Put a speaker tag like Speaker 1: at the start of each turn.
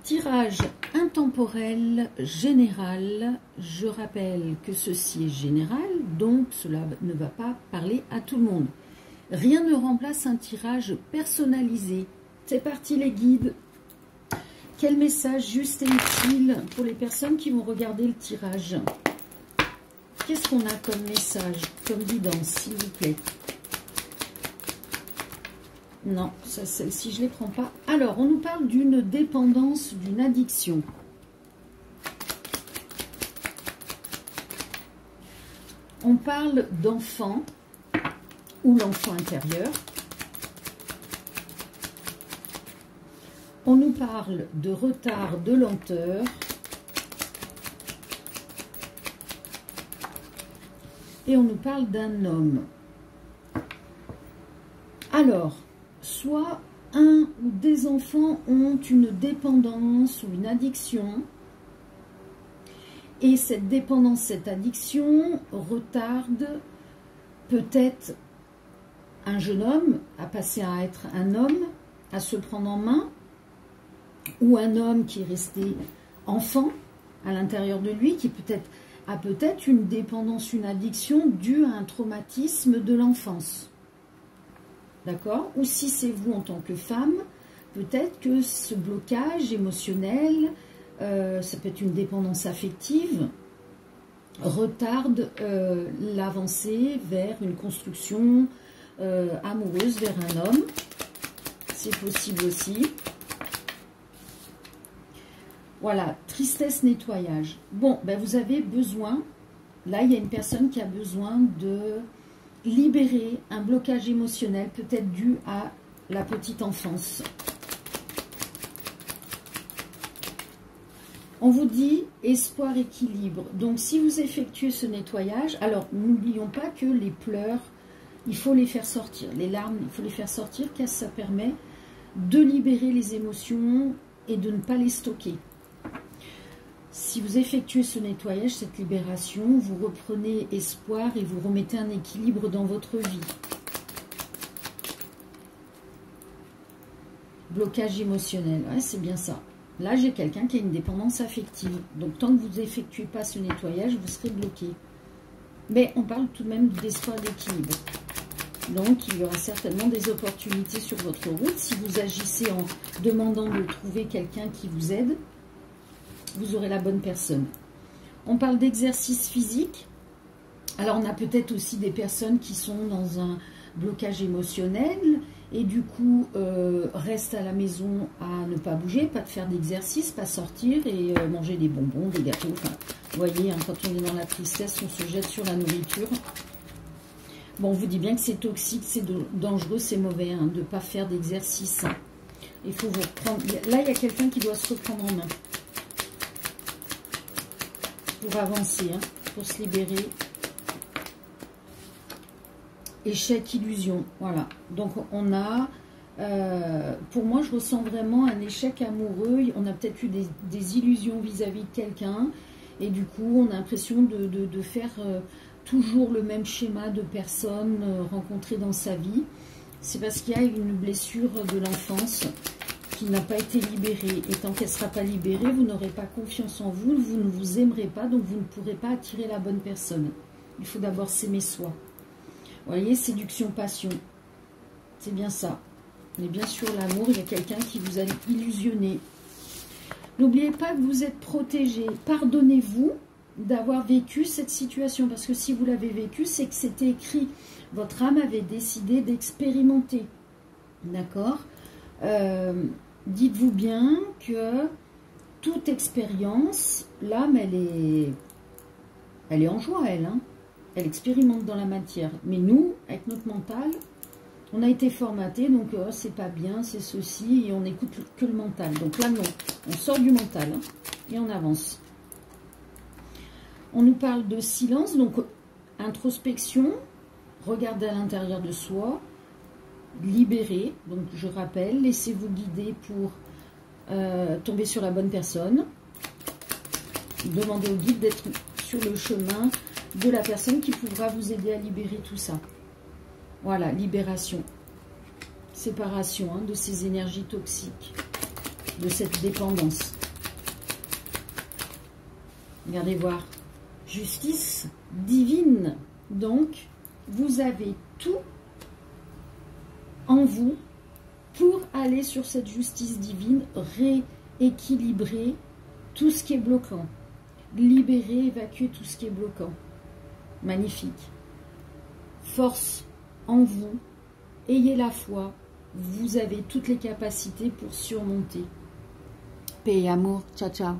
Speaker 1: Tirage intemporel général. Je rappelle que ceci est général, donc cela ne va pas parler à tout le monde. Rien ne remplace un tirage personnalisé. C'est parti les guides. Quel message juste et utile pour les personnes qui vont regarder le tirage? Qu'est-ce qu'on a comme message, comme guidance, s'il vous plaît? Non, celle-ci, je ne les prends pas. Alors, on nous parle d'une dépendance, d'une addiction. On parle d'enfant ou l'enfant intérieur. On nous parle de retard, de lenteur. Et on nous parle d'un homme. Alors, soit un ou des enfants ont une dépendance ou une addiction. Et cette dépendance, cette addiction retarde peut-être un jeune homme à passer à être un homme, à se prendre en main. Ou un homme qui est resté enfant à l'intérieur de lui, qui a peut-être une dépendance, une addiction due à un traumatisme de l'enfance. D'accord? Ou si c'est vous en tant que femme, peut-être que ce blocage émotionnel, ça peut être une dépendance affective, retarde l'avancée vers une construction amoureuse, vers un homme. C'est possible aussi. Voilà, tristesse, nettoyage. Bon, ben vous avez besoin, là il y a une personne qui a besoin de libérer un blocage émotionnel, peut-être dû à la petite enfance. On vous dit espoir, équilibre. Donc si vous effectuez ce nettoyage, alors n'oublions pas que les pleurs, il faut les faire sortir. Les larmes, il faut les faire sortir car ça permet de libérer les émotions et de ne pas les stocker. Si vous effectuez ce nettoyage, cette libération, vous reprenez espoir et vous remettez un équilibre dans votre vie. Blocage émotionnel, ouais, c'est bien ça. Là, j'ai quelqu'un qui a une dépendance affective. Donc, tant que vous n'effectuez pas ce nettoyage, vous serez bloqué. Mais on parle tout de même d'espoir, d'équilibre. Donc, il y aura certainement des opportunités sur votre route. Si vous agissez en demandant de trouver quelqu'un qui vous aide, vous aurez la bonne personne. On parle d'exercice physique. Alors, on a peut-être aussi des personnes qui sont dans un blocage émotionnel et du coup, restent à la maison à ne pas bouger, pas de faire d'exercice, pas sortir et manger des bonbons, des gâteaux. Enfin, vous voyez, hein, quand on est dans la tristesse, on se jette sur la nourriture. Bon, on vous dit bien que c'est toxique, c'est dangereux, c'est mauvais hein, de ne pas faire d'exercice. Il faut vous reprendre. Là, il y a quelqu'un qui doit se reprendre en main. Pour avancer, hein, pour se libérer. Échec, illusion, voilà. Donc on a, pour moi je ressens vraiment un échec amoureux. On a peut-être eu des illusions vis-à-vis de quelqu'un. Et du coup on a l'impression de faire toujours le même schéma de personnes rencontrées dans sa vie. C'est parce qu'il y a une blessure de l'enfance qui n'a pas été libérée. Et tant qu'elle ne sera pas libérée, vous n'aurez pas confiance en vous, vous ne vous aimerez pas, donc vous ne pourrez pas attirer la bonne personne. Il faut d'abord s'aimer soi. Vous voyez, séduction, passion. C'est bien ça. Mais bien sûr, l'amour, il y a quelqu'un qui vous a illusionné. N'oubliez pas que vous êtes protégé. Pardonnez-vous d'avoir vécu cette situation. Parce que si vous l'avez vécu, c'est que c'était écrit. Votre âme avait décidé d'expérimenter. D'accord ? Dites-vous bien que toute expérience, l'âme, elle est en joie, elle. Hein. Elle expérimente dans la matière. Mais nous, avec notre mental, on a été formaté, donc c'est pas bien, c'est ceci, et on n'écoute que le mental. Donc là, non, on sort du mental hein, et on avance. On nous parle de silence, donc introspection, regarder à l'intérieur de soi, libérer. Donc je rappelle, laissez-vous guider pour tomber sur la bonne personne. Demandez au guide d'être sur le chemin de la personne qui pourra vous aider à libérer tout ça. Voilà, libération. Séparation hein, de ces énergies toxiques. de cette dépendance. Regardez voir. Justice divine. Donc, vous avez tout en vous pour aller sur cette justice divine, rééquilibrer tout ce qui est bloquant. Libérer, évacuer tout ce qui est bloquant. Magnifique. Force en vous. Ayez la foi. Vous avez toutes les capacités pour surmonter. Paix et amour. Ciao, ciao.